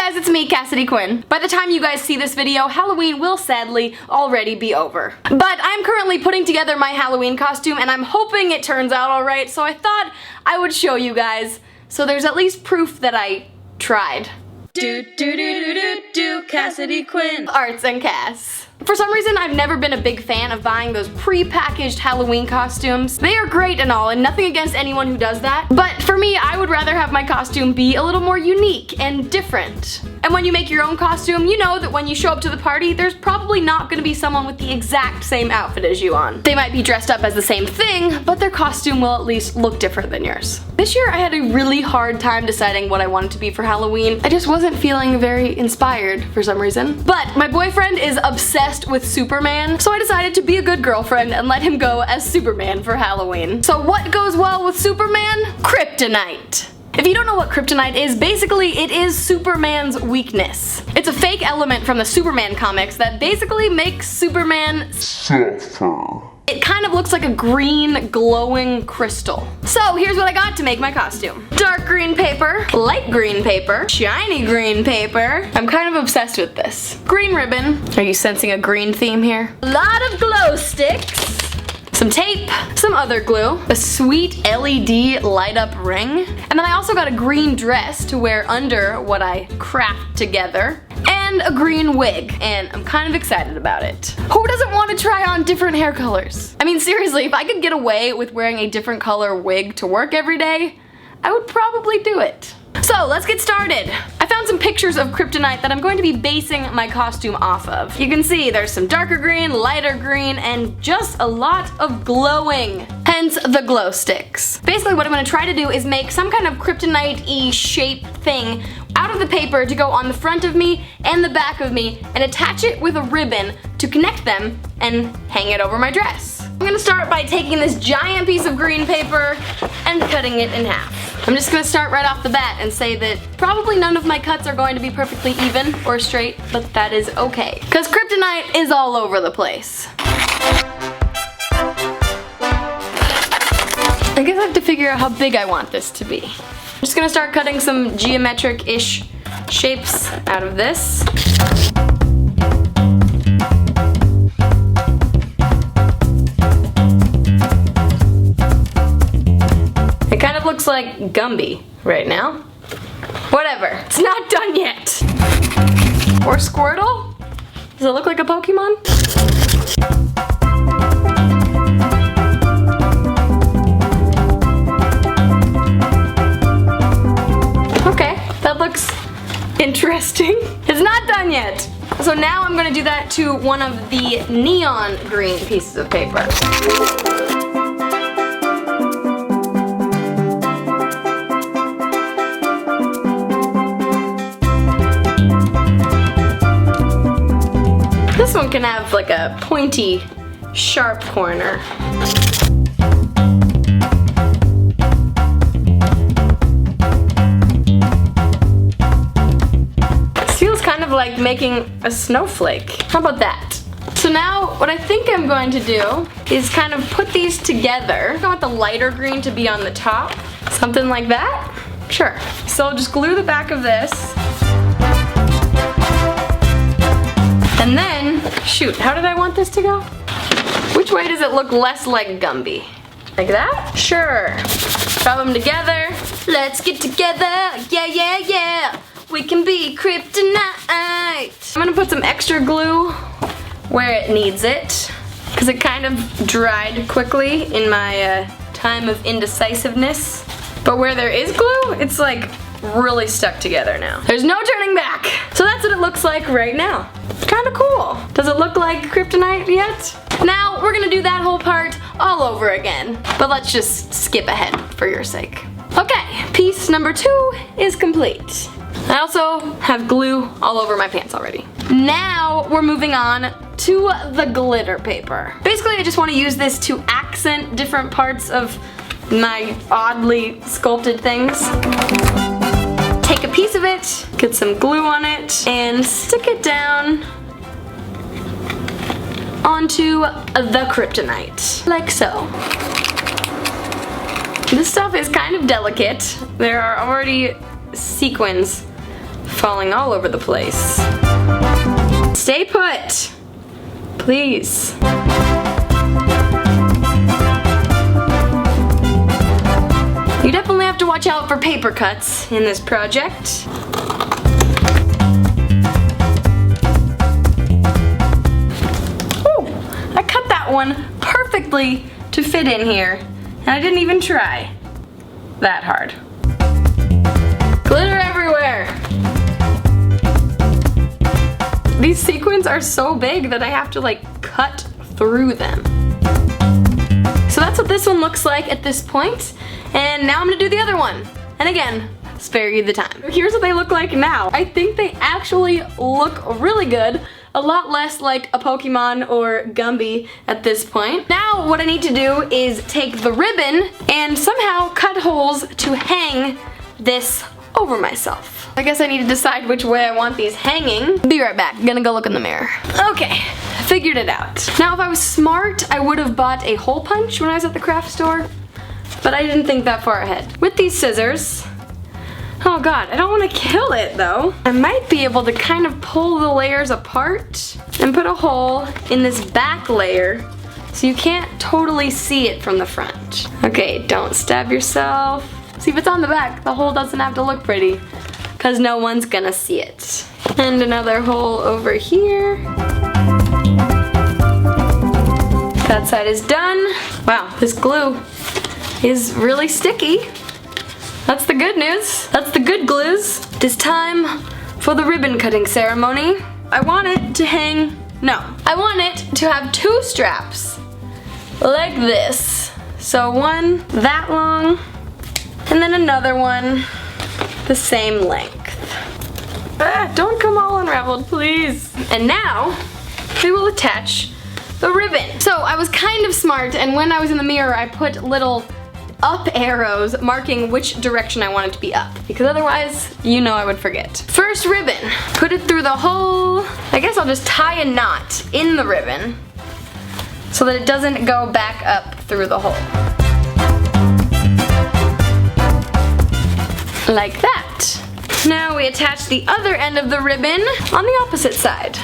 guys, it's me, Cassidy Quinn. By the time you guys see this video, Halloween will sadly already be over. But I'm currently putting together my Halloween costume and I'm hoping it turns out alright, so I thought I would show you guys, so there's at least proof that I tried. Cassidy Quinn. Arts and Cass. For some reason, I've never been a big fan of buying those pre-packaged Halloween costumes. They are great and all, and nothing against anyone who does that, but for me, I would rather have my costume be a little more unique and different. And when you make your own costume, you know that when you show up to the party, there's probably not gonna be someone with the exact same outfit as you on. They might be dressed up as the same thing, but their costume will at least look different than yours. This year, I had a really hard time deciding what I wanted to be for Halloween. I just wasn't feeling very inspired for some reason. But my boyfriend is obsessed with Superman, so I decided to be a good girlfriend and let him go as Superman for Halloween. So what goes well with Superman? Kryptonite. If you don't know what kryptonite is, basically it is Superman's weakness. It's a fake element from the Superman comics that basically makes Superman suffer. It kind of looks like a green, glowing crystal. So here's what I got to make my costume. Dark green paper, light green paper, shiny green paper. I'm kind of obsessed with this. Green ribbon. Are you sensing a green theme here? A lot of glow sticks. Some tape, some other glue, a sweet LED light up ring, and then I also got a green dress to wear under what I craft together, and a green wig, and I'm kind of excited about it. Who doesn't want to try on different hair colors? I mean, seriously, if I could get away with wearing a different color wig to work every day, I would probably do it. So let's get started. I found some pictures of kryptonite that I'm going to be basing my costume off of. You can see there's some darker green, lighter green, and just a lot of glowing. Hence the glow sticks. Basically what I'm going to try to do is make some kind of kryptonite-y shape thing out of the paper to go on the front of me and the back of me and attach it with a ribbon to connect them and hang it over my dress. I'm going to start by taking this giant piece of green paper and cutting it in half. I'm just going to start right off the bat and say that probably none of my cuts are going to be perfectly even or straight, but that is okay. Because kryptonite is all over the place. I guess I have to figure out how big I want this to be. I'm just going to start cutting some geometric-ish shapes out of this. It kind of looks like Gumby right now. Whatever, it's not done yet. Or Squirtle? Does it look like a Pokemon? Okay, that looks interesting. It's not done yet. So now I'm gonna do that to one of the neon green pieces of paper. This one can have like a pointy, sharp corner. This feels kind of like making a snowflake. How about that? So now what I think I'm going to do is kind of put these together. I want the lighter green to be on the top. Something like that? Sure. So I'll just glue the back of this. And then, shoot, how did I want this to go? Which way does it look less like Gumby? Like that? Sure. Rub them together. Let's get together. Yeah, yeah, yeah. We can be kryptonite. I'm gonna put some extra glue where it needs it, because it kind of dried quickly in my time of indecisiveness. But where there is glue, it's like really stuck together now. There's no turning back. So that's what it looks like right now. Kinda cool. Does it look like kryptonite yet? Now we're gonna do that whole part all over again. But let's just skip ahead for your sake. Okay, piece number 2 is complete. I also have glue all over my pants already. Now we're moving on to the glitter paper. Basically I just want to use this to accent different parts of my oddly sculpted things. Take a piece of it, get some glue on it, and stick it down onto the kryptonite, like so. This stuff is kind of delicate. There are already sequins falling all over the place. Stay put, please. You definitely have to watch out for paper cuts in this project. Ooh, I cut that one perfectly to fit in here, and I didn't even try that hard. Glitter everywhere! These sequins are so big that I have to like cut through them. So that's what this one looks like at this point. And now I'm gonna do the other one. And again, spare you the time. Here's what they look like now. I think they actually look really good. A lot less like a Pokemon or Gumby at this point. Now what I need to do is take the ribbon and somehow cut holes to hang this over myself. I guess I need to decide which way I want these hanging. Be right back, gonna go look in the mirror. Okay, figured it out. Now if I was smart, I would have bought a hole punch when I was at the craft store, but I didn't think that far ahead. With these scissors, oh god, I don't want to kill it though. I might be able to kind of pull the layers apart and put a hole in this back layer so you can't totally see it from the front. Okay, don't stab yourself. See, if it's on the back, the hole doesn't have to look pretty because no one's gonna see it. And another hole over here. That side is done. Wow, this glue is really sticky. That's the good news. That's the good glues. It is time for the ribbon cutting ceremony. I want it to hang, no. I want it to have two straps like this. So one that long and then another one the same length. Ah, don't come all unraveled, please. And now we will attach the ribbon. So I was kind of smart, and when I was in the mirror I put little up arrows marking which direction I want it to be up, because otherwise, you know, I would forget. First ribbon, put it through the hole. I guess I'll just tie a knot in the ribbon so that it doesn't go back up through the hole. Like that. Now we attach the other end of the ribbon on the opposite side.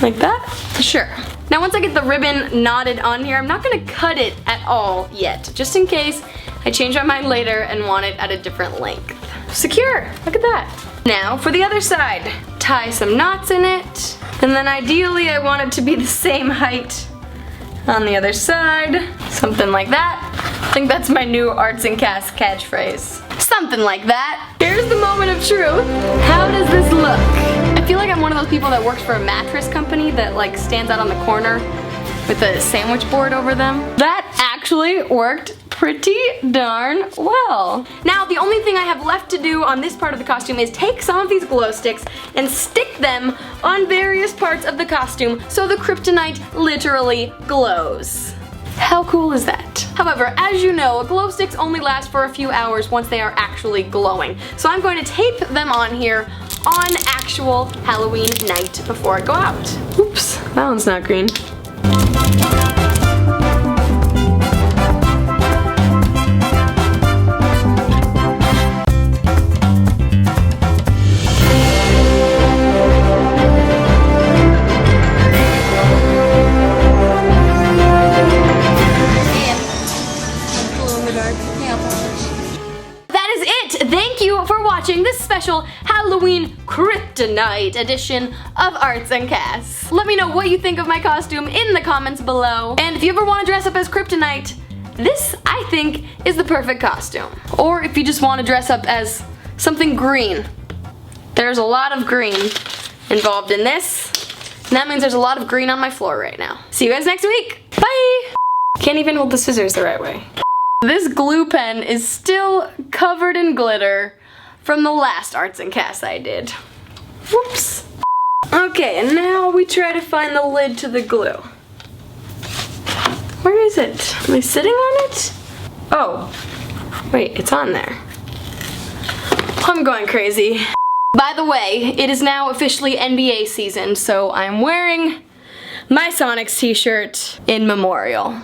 Like that? Sure. Now once I get the ribbon knotted on here, I'm not gonna cut it at all yet, just in case I change my mind later and want it at a different length. Secure, look at that. Now for the other side, tie some knots in it, and then ideally I want it to be the same height on the other side, something like that. I think that's my new Arts and Cass catchphrase. Something like that. Here's the moment of truth. How does this look? I feel like I'm one of those people that works for a mattress company that like stands out on the corner with a sandwich board over them. That actually worked pretty darn well. Now the only thing I have left to do on this part of the costume is take some of these glow sticks and stick them on various parts of the costume so the kryptonite literally glows. How cool is that? However, as you know, glow sticks only last for a few hours once they are actually glowing. So I'm going to tape them on here on actual Halloween night before I go out. Oops, that one's not green. This special Halloween Kryptonite edition of Arts and Cass. Let me know what you think of my costume in the comments below. And if you ever want to dress up as Kryptonite, this, I think, is the perfect costume. Or if you just want to dress up as something green. There's a lot of green involved in this. And that means there's a lot of green on my floor right now. See you guys next week. Bye! Can't even hold the scissors the right way. This glue pen is still covered in glitter from the last Arts and Cass I did. Whoops. Okay, and now we try to find the lid to the glue. Where is it? Am I sitting on it? Oh, wait, it's on there. I'm going crazy. By the way, it is now officially NBA season, so I'm wearing my Sonics t-shirt in memorial.